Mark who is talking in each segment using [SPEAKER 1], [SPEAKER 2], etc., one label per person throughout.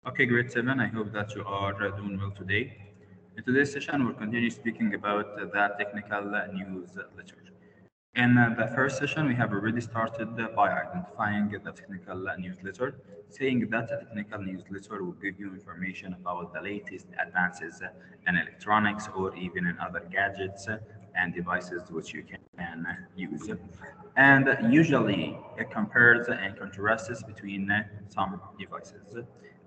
[SPEAKER 1] Okay, grade 7, I hope that you are doing well today. In today's session, we'll continue speaking about the technical news literature. In the first session, we have already started by identifying the technical newsletter, saying that a technical newsletter will give you information about the latest advances in electronics or even in other gadgets and devices which you can use. And usually it compares and contrasts between some devices.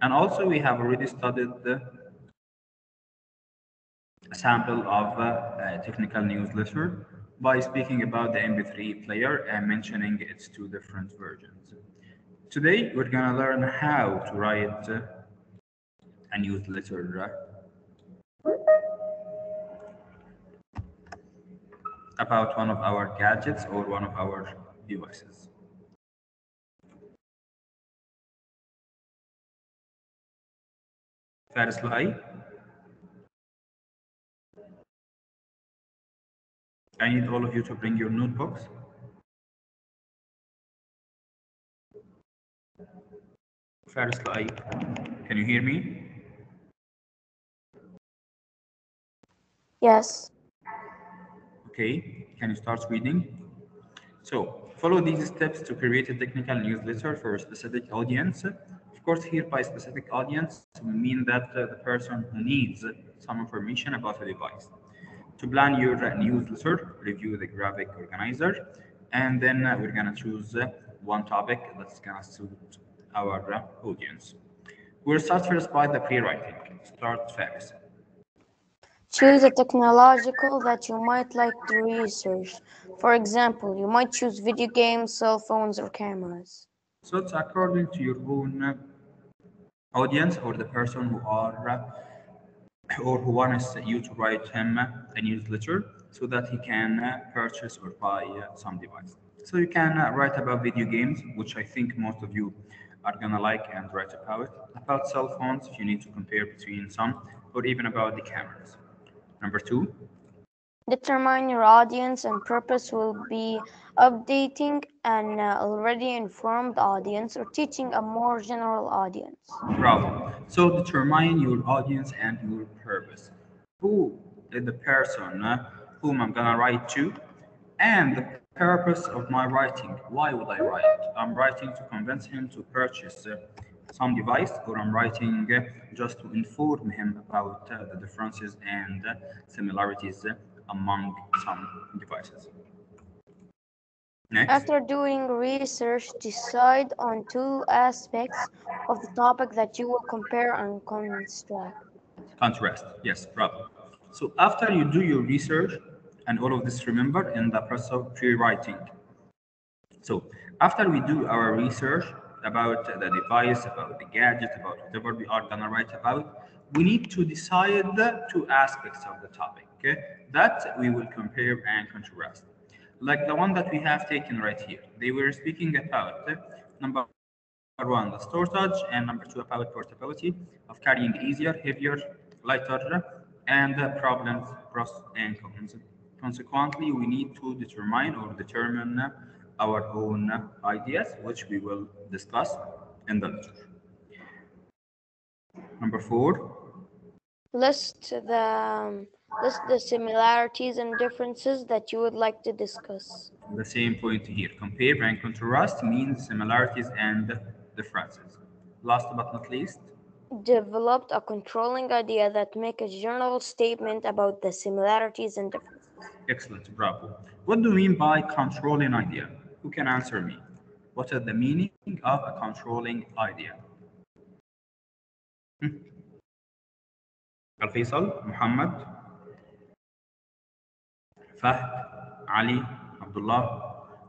[SPEAKER 1] And also we have already studied a sample of a technical newsletter by speaking about the MP3 player and mentioning its two different versions. Today, we're going to learn how to write a newsletter about one of our gadgets or one of our devices. Faris Lahai, I need all of you to bring your notebooks. Faris Lahai, can you hear me?
[SPEAKER 2] Yes.
[SPEAKER 1] Okay, can you start reading? So, follow these steps to create a technical newsletter for a specific audience. Of course, here by specific audience, we mean that the person who needs some information about a device. To plan your newsletter, review the graphic organizer, and then we're going to choose one topic that's going to suit our audience. We'll start first by the pre-writing. Start Faris.
[SPEAKER 2] Choose a technological that you might like to research. For example, you might choose video games, cell phones, or cameras.
[SPEAKER 1] So it's according to your own audience or the person who are or who wants you to write him a newsletter so that he can purchase or buy some device. So you can write about video games, which I think most of you are gonna like and write about cell phones if you need to compare between some, or even about the cameras. Number 2.
[SPEAKER 2] Determine your audience and purpose will be updating an already informed audience or teaching a more general audience.
[SPEAKER 1] Bravo. So determine your audience and your purpose. Who is the person whom I'm gonna write to, and the purpose of my writing. Why would I write? I'm writing to convince him to purchase some device, or I'm writing just to inform him about the differences and similarities among some devices. Next.
[SPEAKER 2] After doing research, decide on two aspects of the topic that you will compare and construct.
[SPEAKER 1] Contrast. Yes, bravo. So after you do your research and all of this, remember in the process of pre-writing. So after we do our research about the device, about the gadget, about whatever we are gonna write about, we need to decide the two aspects of the topic, okay, that we will compare and contrast. Like the one that we have taken right here. They were speaking about number one, the storage, and number 2 about portability of carrying easier, heavier, lighter, and problems, pros and cons. Consequently, we need to determine our own ideas, which we will discuss in the lecture. Number 4.
[SPEAKER 2] List the similarities and differences that you would like to discuss.
[SPEAKER 1] The same point here. Compare and contrast means similarities and differences. Last but not least,
[SPEAKER 2] Developed a controlling idea that make a general statement about the similarities and differences.
[SPEAKER 1] excellent, bravo. What do you mean by controlling idea? Who can answer me? What is the meaning of a controlling idea? Al-Faisal, Muhammad, Fahd, Ali, Abdullah.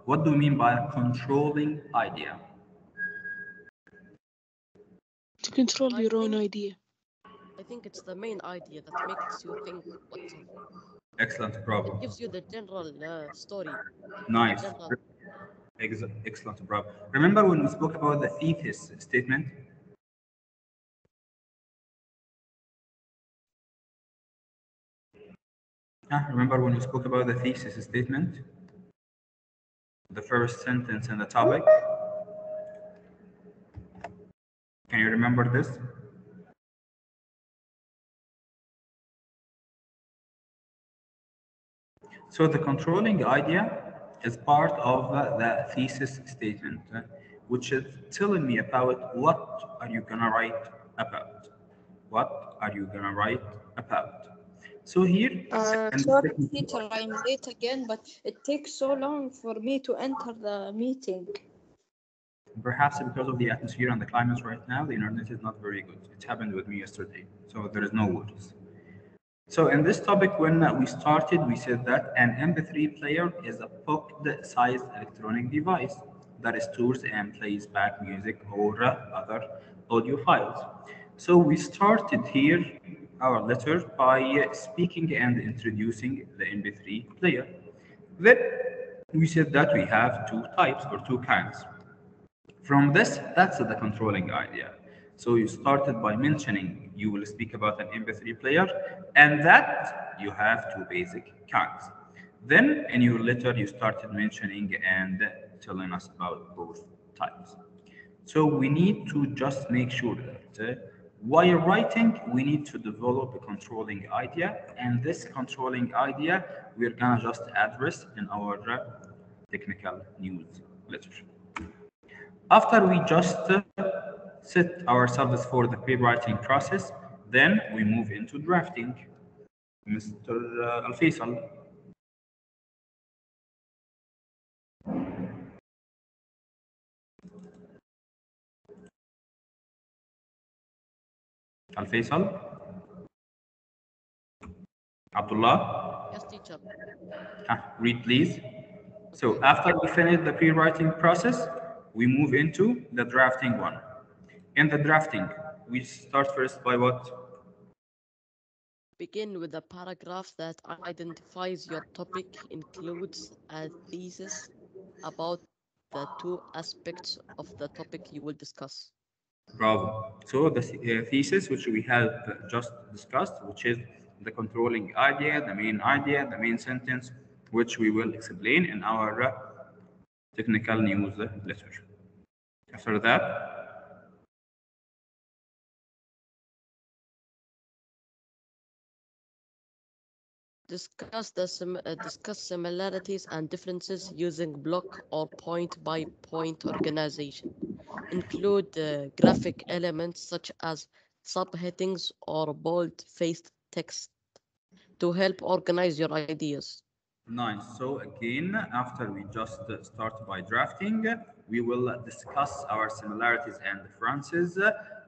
[SPEAKER 1] What do you mean by a controlling idea?
[SPEAKER 3] To control your own idea.
[SPEAKER 4] I think it's the main idea that makes you think whatsoever.
[SPEAKER 1] Excellent, bravo.
[SPEAKER 4] It gives you the general story.
[SPEAKER 1] Nice.
[SPEAKER 4] General.
[SPEAKER 1] Excellent, bravo. Remember when we spoke about the thesis statement? Remember when we spoke about the thesis statement? The first sentence in the topic? Can you remember this? So the controlling idea is part of the thesis statement, which is telling me about what are you gonna write about. What are you gonna write about? So here, and
[SPEAKER 5] Sorry, teacher, I'm late again, but it takes so long for me to enter the meeting.
[SPEAKER 1] perhaps because of the atmosphere and the climate right now, the internet is not very good. It happened with me yesterday, so there is no worries. So in this topic, when we started, we said that an MP3 player is a pocket-sized electronic device that stores and plays back music or other audio files. So we started here our letter by speaking and introducing the MP3 player. Then we said that we have two types or two kinds. From this, that's the controlling idea. So you started by mentioning you will speak about an MP3 player, and that you have two basic kinds. Then in your letter, you started mentioning and telling us about both types. So we need to just make sure that while writing, we need to develop a controlling idea, and this controlling idea we're gonna just address in our technical news letter. After we just set ourselves for the pre-writing process, then we move into drafting. Mr. Al-Faisal. Al-Faisal? Abdullah?
[SPEAKER 4] Yes, teacher.
[SPEAKER 1] Read please. So
[SPEAKER 4] Okay.
[SPEAKER 1] after we finish the pre-writing process, we move into the drafting one. In the drafting, we start first by what?
[SPEAKER 4] Begin with a paragraph that identifies your topic, includes a thesis about the two aspects of the topic you will discuss.
[SPEAKER 1] Bravo. So the thesis, which we have just discussed, which is the controlling idea, the main sentence, which we will explain in our technical news letter. After that,
[SPEAKER 4] Discuss similarities and differences using block or point-by-point organization. Include graphic elements such as subheadings or bold-faced text to help organize your ideas.
[SPEAKER 1] nice. So again, after we just start by drafting, we will discuss our similarities and differences,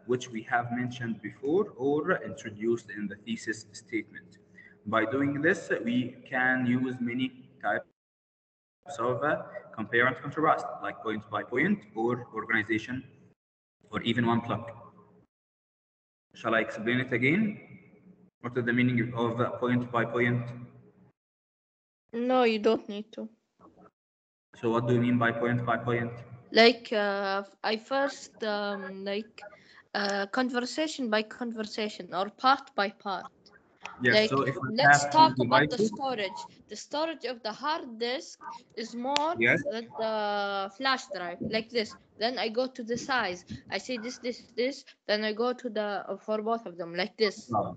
[SPEAKER 1] which we have mentioned before or introduced in the thesis statement. By doing this, we can use many types of compare and contrast, like point by point or organization, or even one block. Shall I explain it again? What is the meaning of point by point?
[SPEAKER 5] No, you don't need to.
[SPEAKER 1] So what do you mean by point by point?
[SPEAKER 5] Like, I first, conversation by conversation or part by part.
[SPEAKER 1] Yes,
[SPEAKER 5] Like,
[SPEAKER 1] so if we
[SPEAKER 5] let's
[SPEAKER 1] have two
[SPEAKER 5] talk about the
[SPEAKER 1] devices,
[SPEAKER 5] storage. The storage of the hard disk is more
[SPEAKER 1] yes,
[SPEAKER 5] than the flash drive, like this. Then I go to the size. I say this. Then I go to the for both of them, like this.
[SPEAKER 1] no.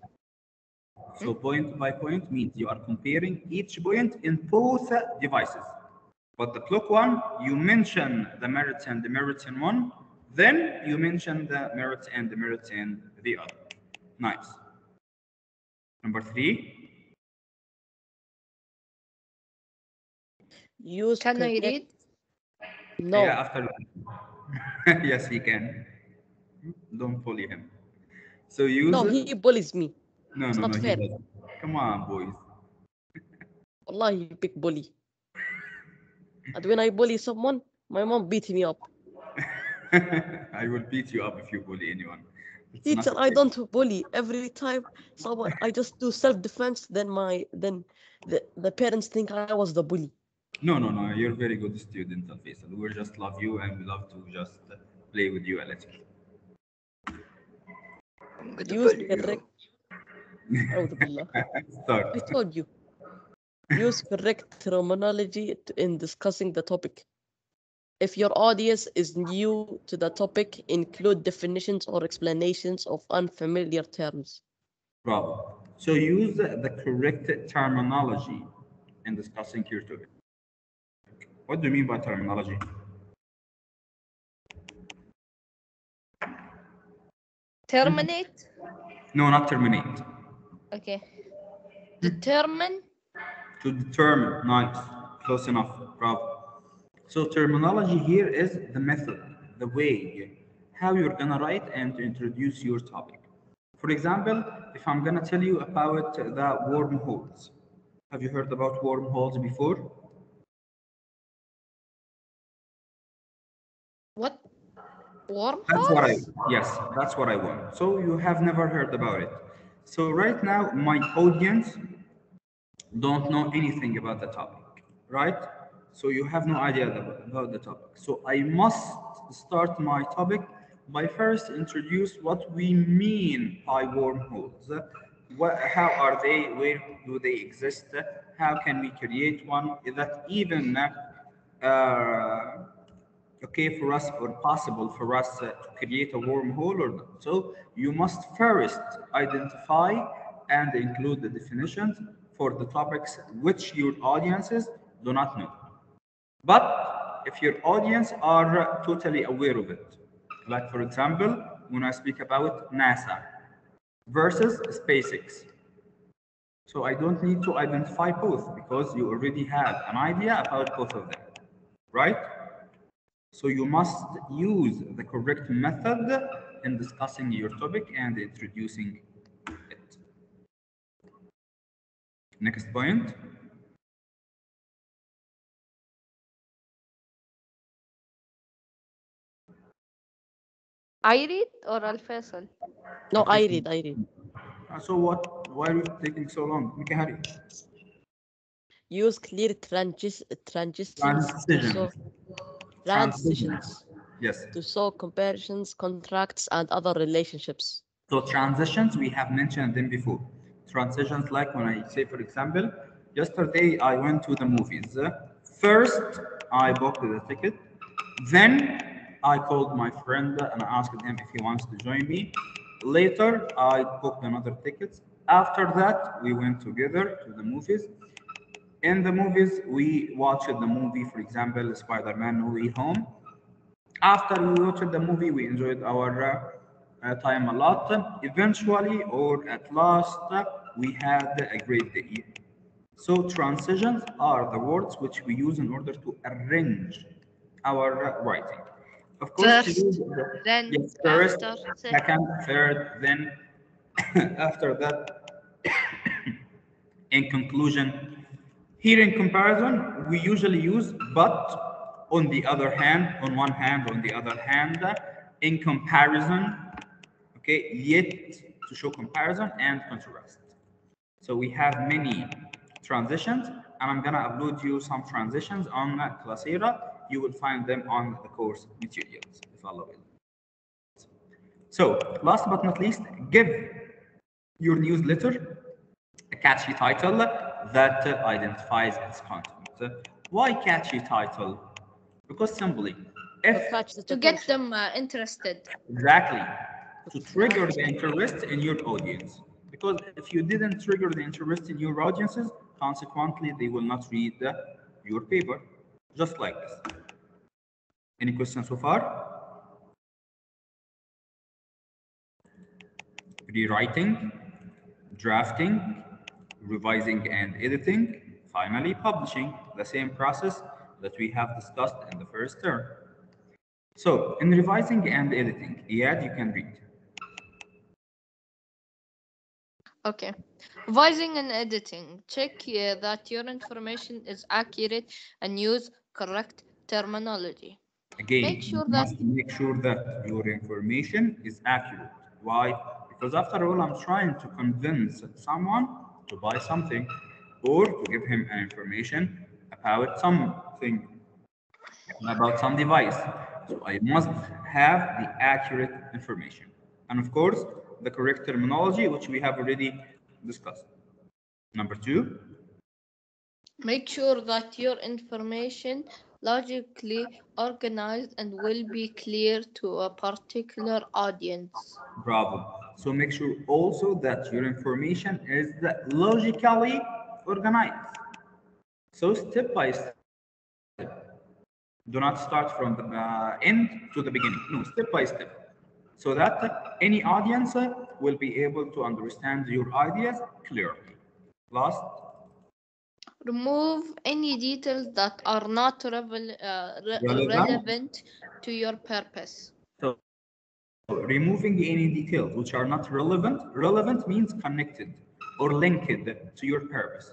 [SPEAKER 5] Hmm?
[SPEAKER 1] So point by point means you are comparing each point in both devices. But the clock one, you mention the merits and demerits in one, then you mention the merits and demerits in the other. Nice. Number three,
[SPEAKER 4] Use
[SPEAKER 5] Can I
[SPEAKER 4] correct.
[SPEAKER 5] read?
[SPEAKER 1] yeah,
[SPEAKER 4] No,
[SPEAKER 1] after yes, he can. Don't bully him. So use
[SPEAKER 4] no, he bullies me.
[SPEAKER 1] no,
[SPEAKER 4] It's
[SPEAKER 1] no,
[SPEAKER 4] not
[SPEAKER 1] no, he
[SPEAKER 4] fair.
[SPEAKER 1] doesn't. Come on, boys.
[SPEAKER 4] Allah, you big bully. And when I bully someone, my mom beat me up.
[SPEAKER 1] I will beat you up if you bully anyone. It's not
[SPEAKER 4] Teacher, I
[SPEAKER 1] okay.
[SPEAKER 4] don't bully. Every time someone, I just do self-defense. Then the parents think I was the bully.
[SPEAKER 1] No, no, no. You're a very good student, Faisal. We just love you and we love to just play with you a little.
[SPEAKER 5] I'm gonna
[SPEAKER 4] Use
[SPEAKER 5] bully
[SPEAKER 4] correct.
[SPEAKER 5] you.
[SPEAKER 4] أعوذ بالله. I
[SPEAKER 1] Start.
[SPEAKER 4] told you. Use correct terminology in discussing the topic. If your audience is new to the topic, include definitions or explanations of unfamiliar terms.
[SPEAKER 1] Bravo. So use the correct terminology in discussing your topic. What do you mean by terminology?
[SPEAKER 5] Terminate.
[SPEAKER 1] No, not terminate.
[SPEAKER 5] Okay. Determine.
[SPEAKER 1] To determine. Nice. Close enough. Bravo. So terminology here is the method, the way, how you're gonna write and to introduce your topic. For example, if I'm gonna tell you about the wormholes, have you heard about wormholes before?
[SPEAKER 5] What?
[SPEAKER 1] That's what
[SPEAKER 5] Wormholes?
[SPEAKER 1] yes, that's what I want. So you have never heard about it. So right now, my audience don't know anything about the topic, right? So you have no idea about the topic. So I must start my topic by first introduce what we mean by wormholes. How are they? Where do they exist? How can we create one? Is that even okay for us or possible for us to create a wormhole or not? So you must first identify and include the definitions for the topics which your audiences do not know. But if your audience are totally aware of it, like for example, when I speak about NASA versus SpaceX, so I don't need to identify both because you already have an idea about both of them, right? So you must use the correct method in discussing your topic and introducing it. Next point.
[SPEAKER 5] I read or Al Faisal?
[SPEAKER 4] No,
[SPEAKER 1] Okay.
[SPEAKER 4] I read.
[SPEAKER 1] So what? Why are you taking so long? Make a hurry.
[SPEAKER 4] Use clear transitions to show
[SPEAKER 1] Transitions. Transitions.
[SPEAKER 4] transitions
[SPEAKER 1] Yes.
[SPEAKER 4] to show comparisons, contracts, and other relationships.
[SPEAKER 1] So transitions, we have mentioned them before. Transitions, like when I say, for example, yesterday I went to the movies. First, I booked the ticket. Then I called my friend and I asked him if he wants to join me. Later, I booked another ticket. After that, we went together to the movies. In the movies, we watched the movie, for example, Spider-Man No Way Home. After we watched the movie, we enjoyed our time a lot. Eventually, or at last, we had a great day. So transitions are the words which we use in order to arrange our writing. Of course, to use
[SPEAKER 5] First, then,
[SPEAKER 1] yes, first,
[SPEAKER 5] after, second.
[SPEAKER 1] second, third, then after that, in conclusion. Here in comparison, we usually use but, on the other hand, on one hand, on the other hand, in comparison, okay, yet to show comparison and contrast. So we have many transitions, and I'm gonna upload you some transitions on Classera. You will find them on the course materials, if Allah will. So last but not least, give your newsletter a catchy title that identifies its content. Why catchy title? Because simply,
[SPEAKER 4] To
[SPEAKER 1] if
[SPEAKER 4] catch the
[SPEAKER 5] To get
[SPEAKER 4] attention.
[SPEAKER 5] them interested.
[SPEAKER 1] exactly to
[SPEAKER 4] To
[SPEAKER 1] trigger
[SPEAKER 4] catch.
[SPEAKER 1] the interest in your audience. Because if you didn't trigger the interest in your audiences, consequently, they will not read your paper. Just like this. Any questions so far? Rewriting, drafting, revising and editing, finally publishing, the same process that we have discussed in the first term. So, in revising and editing, Iyad, you can read.
[SPEAKER 5] Okay. Revising and editing. Check that your information is accurate and use correct terminology.
[SPEAKER 1] Again,
[SPEAKER 5] Make
[SPEAKER 1] you
[SPEAKER 5] sure that
[SPEAKER 1] must make sure that your information is accurate. Why? Because after all, I'm trying to convince someone to buy something or to give him an information about something, about some device. So I must have the accurate information. And of course, the correct terminology, which we have already discussed. Number two,
[SPEAKER 5] make sure that your information logically organized and will be clear to a particular audience.
[SPEAKER 1] bravo. So make sure also that your information is logically organized. So step by step. Do not start from the end to the beginning. No, step by step. So that any audience will be able to understand your ideas clearly. Last,
[SPEAKER 5] Remove any details that are not
[SPEAKER 1] relevant.
[SPEAKER 5] relevant to your purpose.
[SPEAKER 1] So removing any details which are not relevant. Relevant means connected or linked to your purpose.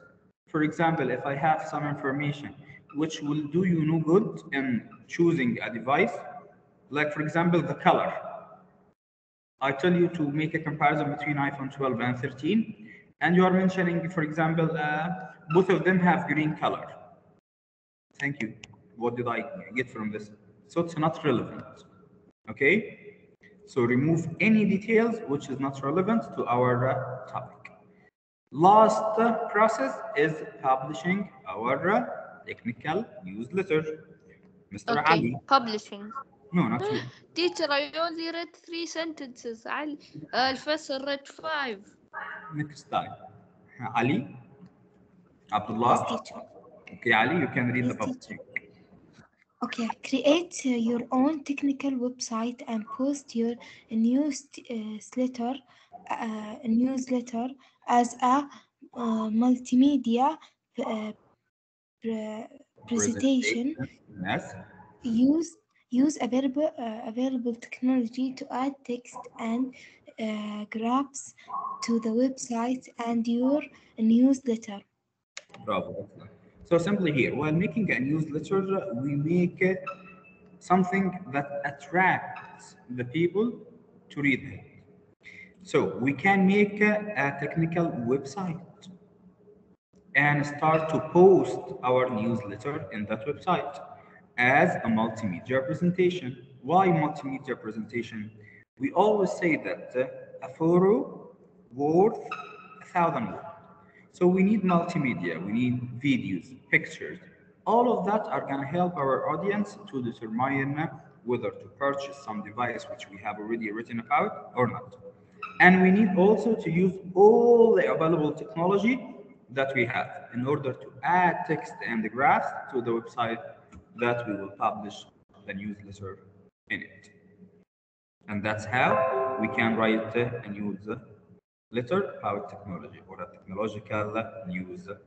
[SPEAKER 1] For example, if I have some information which will do you no good in choosing a device, like for example the color. I tell you to make a comparison between iPhone 12 and 13, and you are mentioning, for example, both of them have green color. Thank you. What did I get from this? So it's not relevant. Okay? So remove any details which is not relevant to our topic. Last process is publishing our technical newsletter. Mr.
[SPEAKER 5] Okay,
[SPEAKER 1] Ali.
[SPEAKER 5] publishing.
[SPEAKER 1] No, not you.
[SPEAKER 5] Teacher, I only read 3 sentences. الفصل read 5.
[SPEAKER 1] Next time. Ali,
[SPEAKER 6] Yes,
[SPEAKER 1] Abdullah.
[SPEAKER 6] teacher.
[SPEAKER 1] Okay, Ali, you can read the
[SPEAKER 6] Yes, teacher.
[SPEAKER 1] publishing.
[SPEAKER 6] Okay, create your own technical website and post your newsletter as a multimedia uh, presentation.
[SPEAKER 1] Presentation. Yes.
[SPEAKER 6] Use available technology to add text and graphs to the website and your newsletter.
[SPEAKER 1] Bravo. Excellent. So simply here, while making a newsletter, we make something that attracts the people to read it. So we can make a technical website and start to post our newsletter in that website as a multimedia presentation. Why multimedia presentation? We always say that a photo worth 1,000 words. So we need multimedia, we need videos, pictures. All of that are going to help our audience to determine whether to purchase some device which we have already written about or not. And we need also to use all the available technology that we have in order to add text and graphs to the website that we will publish the newsletter in it. And that's how we can write a newsletter about technology or a technological newsletter.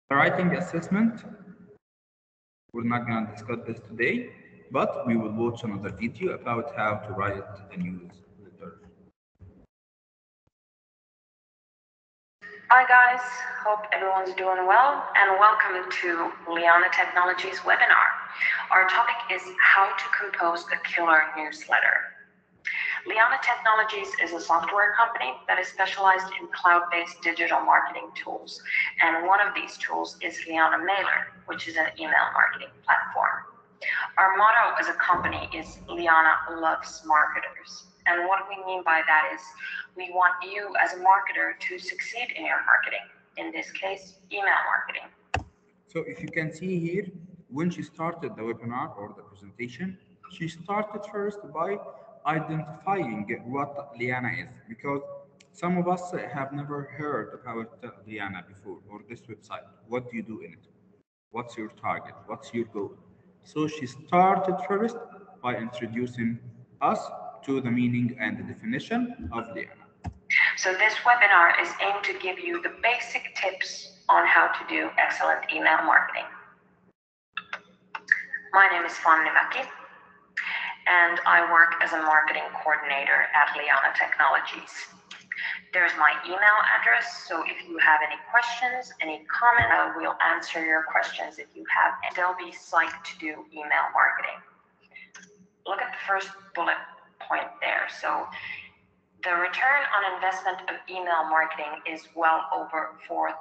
[SPEAKER 1] The writing assessment, we're not going to discuss this today, but we will watch another video about how to write a newsletter.
[SPEAKER 7] Hi guys, hope everyone's doing well and welcome to Liana Technologies webinar. Our topic is how to compose a killer newsletter. Liana Technologies is a software company that is specialized in cloud-based digital marketing tools. And one of these tools is Liana Mailer, which is an email marketing platform. Our motto as a company is Liana loves marketers. And what we mean by that is we want you as a marketer to succeed in your marketing. In this case, email marketing.
[SPEAKER 1] So if you can see here, when she started the webinar or the presentation, she started first by identifying what Liana is, because some of us have never heard about Liana before or this website. What do you do in it? What's your target? What's your goal? So she started first by introducing us to the meaning and the definition of Liana.
[SPEAKER 7] So this webinar is aimed to give you the basic tips on how to do excellent email marketing. My name is Fanny Maki, and I work as a marketing coordinator at Liana Technologies. There's my email address, so if you have any questions, any comment, I will answer your questions if you have, and they'll be psyched to do email marketing. Look at the first bullet point there. So the return on investment of email marketing is well over 4,000%.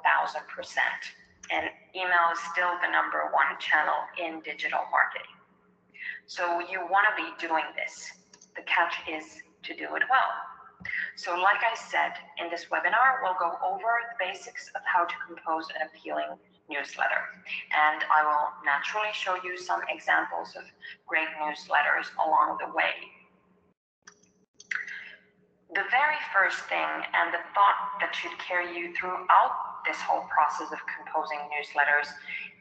[SPEAKER 7] And email is still the #1 channel in digital marketing. So you want to be doing this. The catch is to do it well. So like I said, in this webinar, we'll go over the basics of how to compose an appealing newsletter. And I will naturally show you some examples of great newsletters along the way. The very first thing and the thought that should carry you throughout this whole process of composing newsletters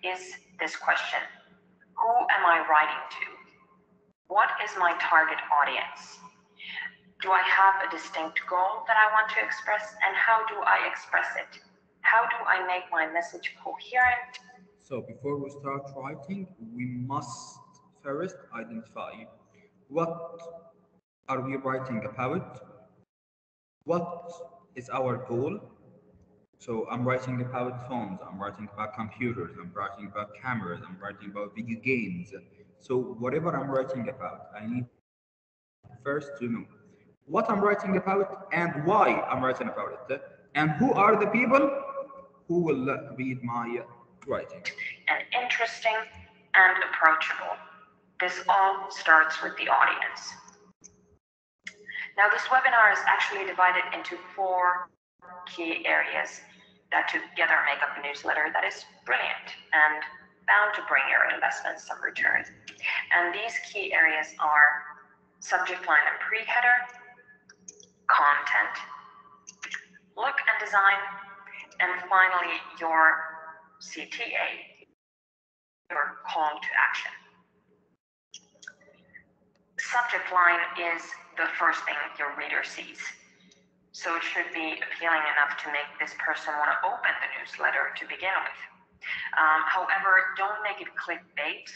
[SPEAKER 7] is this question: who am I writing to? What is my target audience? Do I have a distinct goal that I want to express, and how do I express it? How do I make my message coherent?
[SPEAKER 1] So before we start writing, we must first identify what are we writing about, what is our goal. So I'm writing about phones, I'm writing about computers, I'm writing about cameras, I'm writing about video games. So whatever I'm writing about, I need first to know what I'm writing about and why I'm writing about it, and who are the people who will read my writing.
[SPEAKER 7] And interesting and approachable. This all starts with the audience. Now, this webinar is actually divided into 4 key areas that together make up a newsletter that is brilliant and bound to bring your investment some return. And these key areas are subject line and pre-header, content, look and design, and finally your CTA, your call to action. Subject line is the first thing your reader sees. So it should be appealing enough to make this person want to open the newsletter to begin with. However, don't make it clickbait.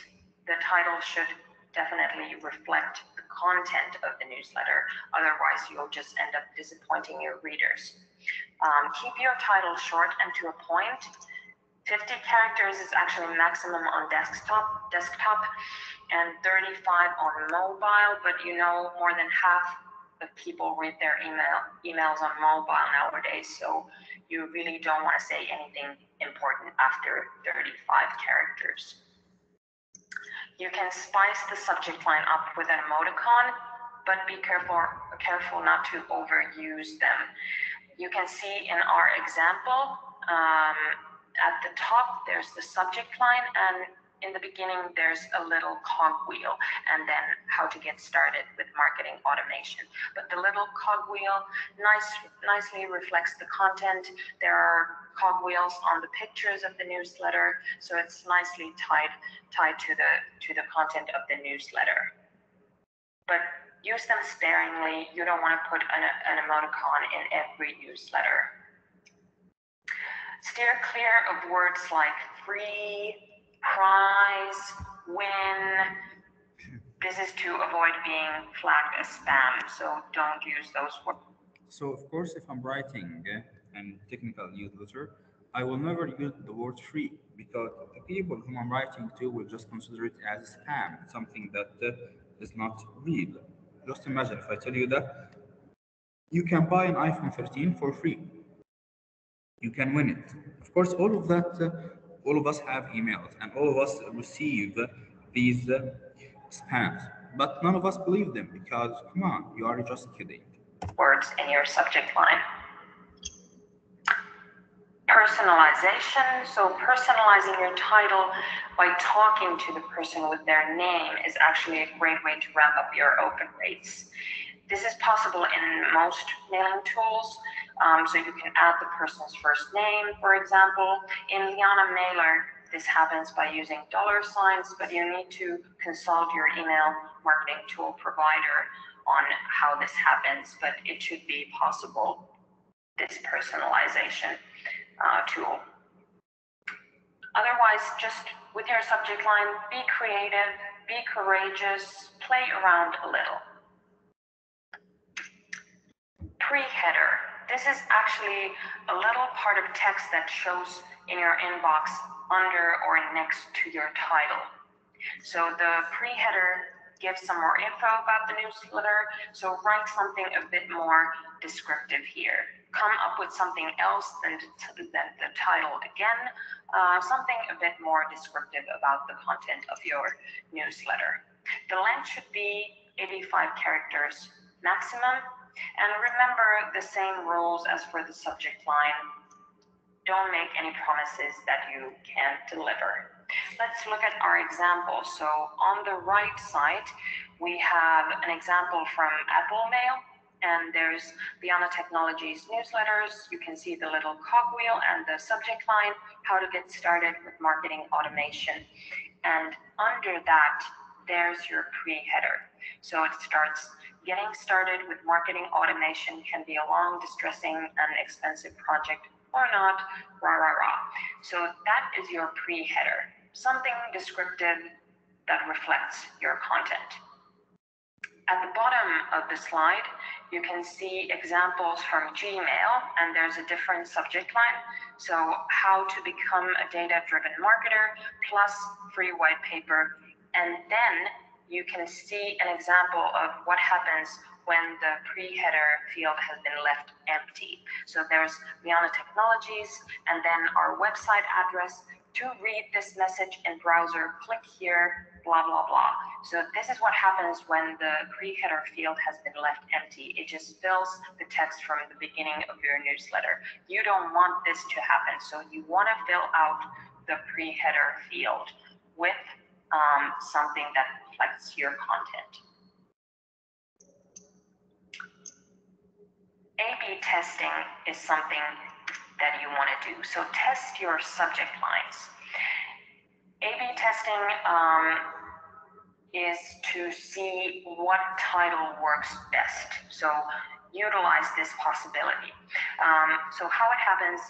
[SPEAKER 7] The title should definitely reflect the content of the newsletter. Otherwise, you'll just end up disappointing your readers. Keep your title short and to a point. 50 characters is actually maximum on desktop, and 35 on mobile, but you know more than half of people read their emails on mobile nowadays, so you really don't want to say anything important after 35 characters. You can spice the subject line up with an emoticon, but be careful not to overuse them. You can see in our example, at the top there's the subject line, and in the beginning there's a little cogwheel, and then how to get started with marketing automation. But the little cogwheel nicely reflects the content. There are cogwheels on the pictures of the newsletter, so it's nicely tied to the content of the newsletter. But use them sparingly. You don't want to put an emoticon in every newsletter. Steer clear of words like free, prize, win. This is to avoid being flagged as spam, so don't use those words.
[SPEAKER 1] So of course, if I'm writing a technical newsletter, I will never use the word free because the people whom I'm writing to will just consider it as spam, something that is not real. Just imagine if I tell you that you can buy an iPhone 13 for free. You can win it. Of course, all of that, all of us have emails and all of us receive these spams, but none of us believe them because, come on, you are just kidding.
[SPEAKER 7] Words in your subject line. Personalization. So personalizing your title by talking to the person with their name is actually a great way to ramp up your open rates. This is possible in most mailing tools. So you can add the person's first name, for example. In Liana Mailer, this happens by using $signs, but you need to consult your email marketing tool provider on how this happens, but it should be possible, this personalization tool. Otherwise, just with your subject line, be creative, be courageous, play around a little. Pre-header. This is actually a little part of text that shows in your inbox under or next to your title. So the pre-header gives some more info about the newsletter, so write something a bit more descriptive here. Come up with something else than the title again, something a bit more descriptive about the content of your newsletter. The length should be 85 characters maximum, and remember the same rules as for the subject line. Don't make any promises that you can't deliver. Let's look at our example. So on the right side, we have an example from Apple Mail. and there's Liana Technologies newsletters. You can see the little cogwheel and the subject line, how to get started with marketing automation. And under that, there's your pre-header. So it starts, getting started with marketing automation can be a long, distressing, and expensive project or not, rah, rah, rah. So that is your pre-header, something descriptive that reflects your content. At the bottom of the slide, you can see examples from Gmail, and there's a different subject line. So how to become a data-driven marketer, plus free white paper. And then you can see an example of what happens when the pre-header field has been left empty. So there's Liana Technologies, and then our website address. To read this message in browser, click here, blah, blah, blah. So this is what happens when the pre-header field has been left empty. It just fills the text from the beginning of your newsletter. You don't want this to happen. So you want to fill out the pre-header field with something that reflects your content. A/B testing is something that you want to do. So test your subject lines. A/B testing is to see what title works best. So utilize this possibility. So how it happens,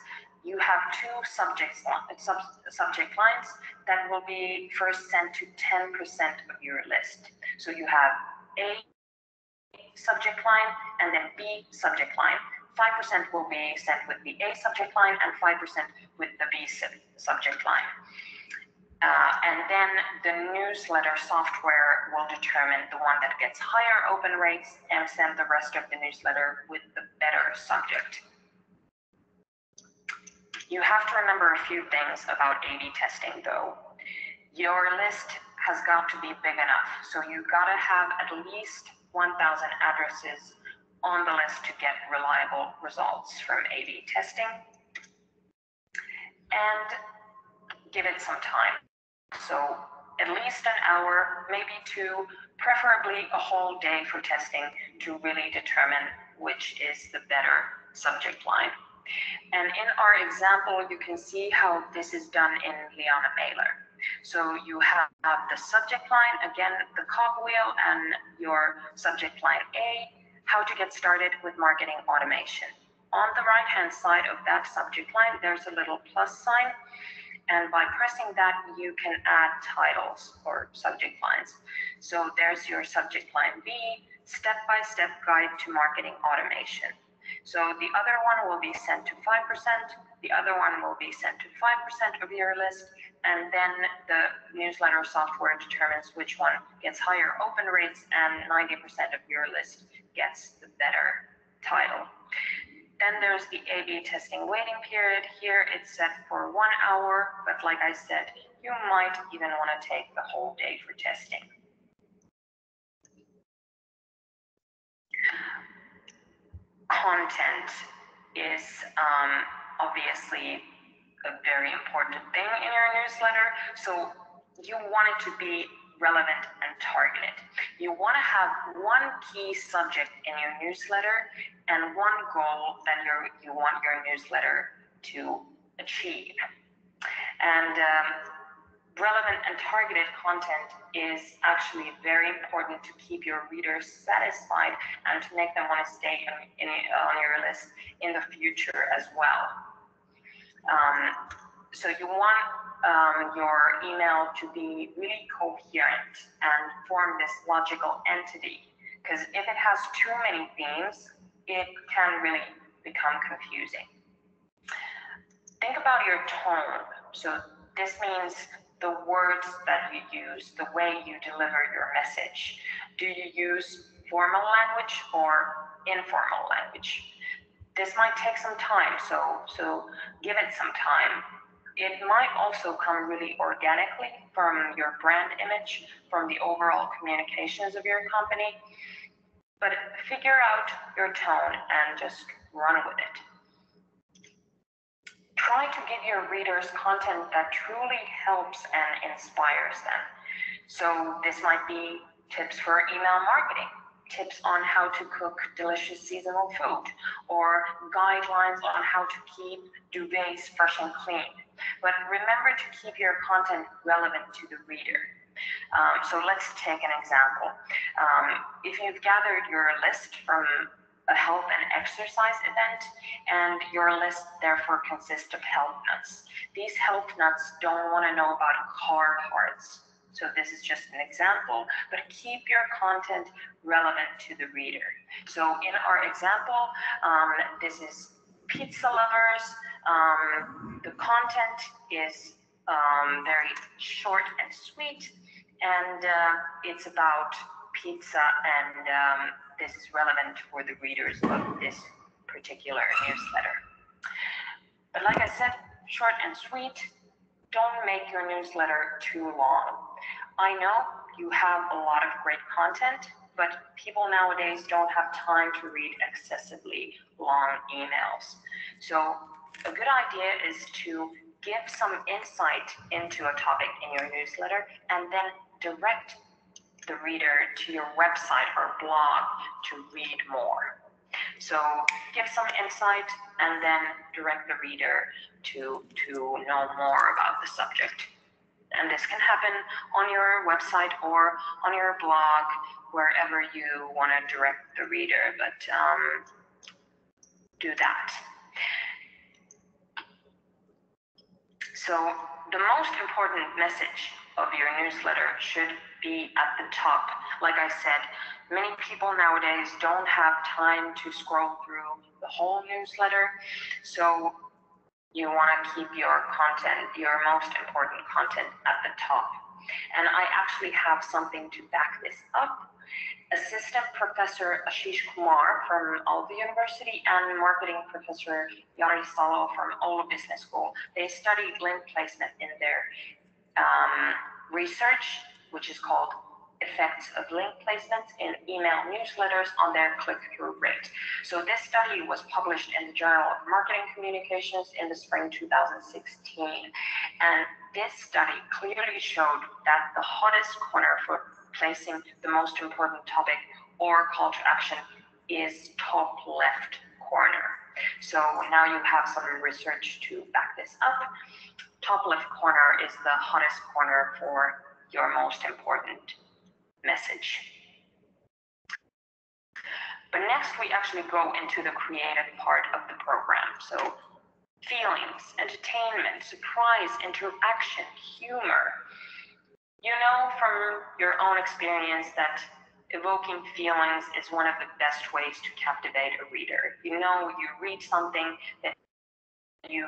[SPEAKER 7] you have two subject lines that will be first sent to 10% of your list. So you have A subject line and then B subject line. 5% will be sent with the A subject line and 5% with the B subject line. And then the newsletter software will determine the one that gets higher open rates and send the rest of the newsletter with the better subject. You have to remember a few things about A/B testing though. Your list has got to be big enough. So you gotta have at least 1,000 addresses on the list to get reliable results from A/B testing. And give it some time. So at least an hour, maybe two, preferably a whole day for testing to really determine which is the better subject line. And in our example, you can see how this is done in Liana Mailer. So you have the subject line, again, the cogwheel and your subject line A, how to get started with marketing automation. On the right-hand side of that subject line, there's a little plus sign. And by pressing that, you can add titles or subject lines. So there's your subject line B, step-by-step guide to marketing automation. So the other one will be sent to 5%, the other one will be sent to 5% of your list, and then the newsletter software determines which one gets higher open rates and 90% of your list gets the better title. Then there's the A/B testing waiting period. Here it's set for 1 hour, but like I said, you might even want to take the whole day for testing. Content is obviously a very important thing in your newsletter. So you want it to be relevant and targeted. You want to have one key subject in your newsletter and one goal that you want your newsletter to achieve. And relevant and targeted content is actually very important to keep your readers satisfied and to make them want to stay on your list in the future as well. So you want your email to be really coherent and form this logical entity, because if it has too many themes, it can really become confusing. Think about your tone. So this means the words that you use, the way you deliver your message. Do you use formal language or informal language? This might take some time, so give it some time. It might also come really organically from your brand image, from the overall communications of your company. But figure out your tone and just run with it. Try to give your readers content that truly helps and inspires them. So this might be tips for email marketing. tips on how to cook delicious seasonal food, or guidelines on how to keep duvets fresh and clean. But remember to keep your content relevant to the reader. So let's take an example. If you've gathered your list from a health and exercise event, and your list therefore consists of health nuts. These health nuts don't want to know about car parts. So this is just an example, but keep your content relevant to the reader. So in our example, this is pizza lovers. The content is very short and sweet, and it's about pizza, and this is relevant for the readers of this particular newsletter. But like I said, short and sweet. Don't make your newsletter too long. I know you have a lot of great content, but people nowadays don't have time to read excessively long emails. So a good idea is to give some insight into a topic in your newsletter and then direct the reader to your website or blog to read more. So give some insight and then direct the reader to know more about the subject. And this can happen on your website or on your blog, wherever you want to direct the reader, but do that. So the most important message of your newsletter should be at the top. Like I said, many people nowadays don't have time to scroll through the whole newsletter, so you want to keep your content, your most important content, at the top. And I actually have something to back this up. Assistant Professor Ashish Kumar from Alva University and Marketing Professor Yari Salo from Ola Business School, they studied link placement in their research, which is called Effects of Link Placements in Email Newsletters on Their Click-Through Rate. So this study was published in the Journal of Marketing Communications in the spring 2016. And this study clearly showed that the hottest corner for placing the most important topic or call to action is top left corner. So now you have some research to back this up. Top left corner is the hottest corner for your most important message. But next we actually go into the creative part of the program. So feelings, entertainment, surprise, interaction, humor. You know from your own experience that evoking feelings is one of the best ways to captivate a reader. You know, you read something that you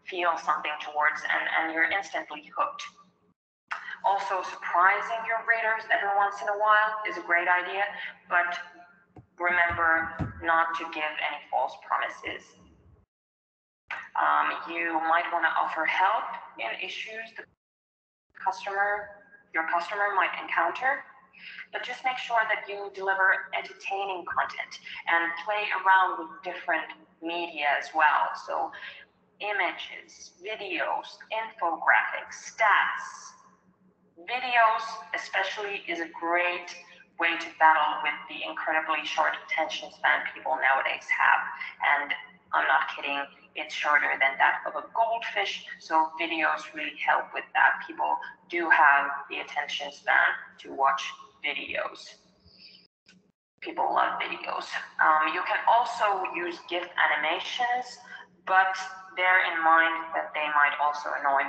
[SPEAKER 7] feel something towards, and you're instantly hooked. Also, surprising your readers every once in a while is a great idea, but remember not to give any false promises. You might want to offer help in issues your customer might encounter, but just make sure that you deliver entertaining content and play around with different media as well. So images, videos, infographics, stats. Videos especially is a great way to battle with the incredibly short attention span people nowadays have. And I'm not kidding, it's shorter than that of a goldfish, so videos really help with that. People do have the attention span to watch videos. People love videos. You can also use GIF animations, but bear in mind that they might also annoy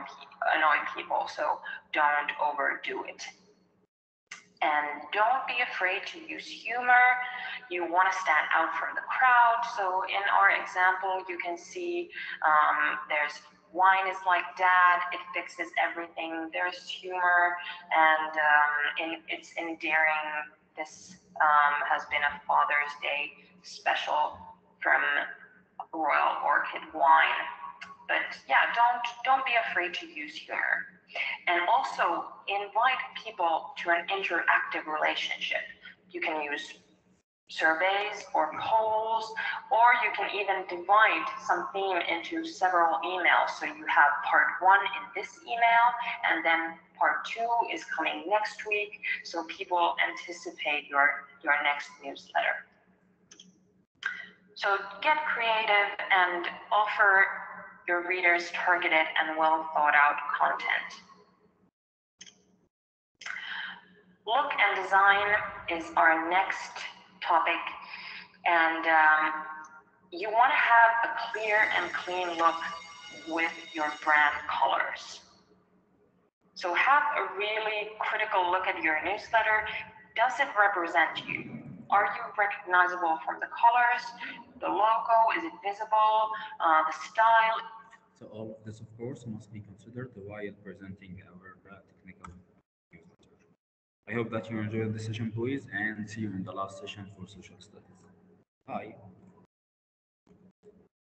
[SPEAKER 7] people, so don't overdo it. And don't be afraid to use humor. You want to stand out from the crowd. So in our example, you can see there's wine is like dad, it fixes everything. There's humor, and it's endearing. This has been a Father's Day special from Royal Orchid Wine. But yeah, don't be afraid to use humor. And also invite people to an interactive relationship. You can use surveys or polls, or you can even divide some theme into several emails. So you have part one in this email, and then part two is coming next week, so people anticipate your next newsletter. So get creative and offer your readers targeted and well thought out content. Look and design is our next topic, and you want to have a clear and clean look with your brand colors. So have a really critical look at your newsletter. Does it represent you? Are you recognizable from the colors? The logo, is it visible? The style.
[SPEAKER 1] So all of this, of course, must be considered while presenting our technical newsletter. I hope that you enjoyed the session, boys, and see you in the last session for social studies. Bye.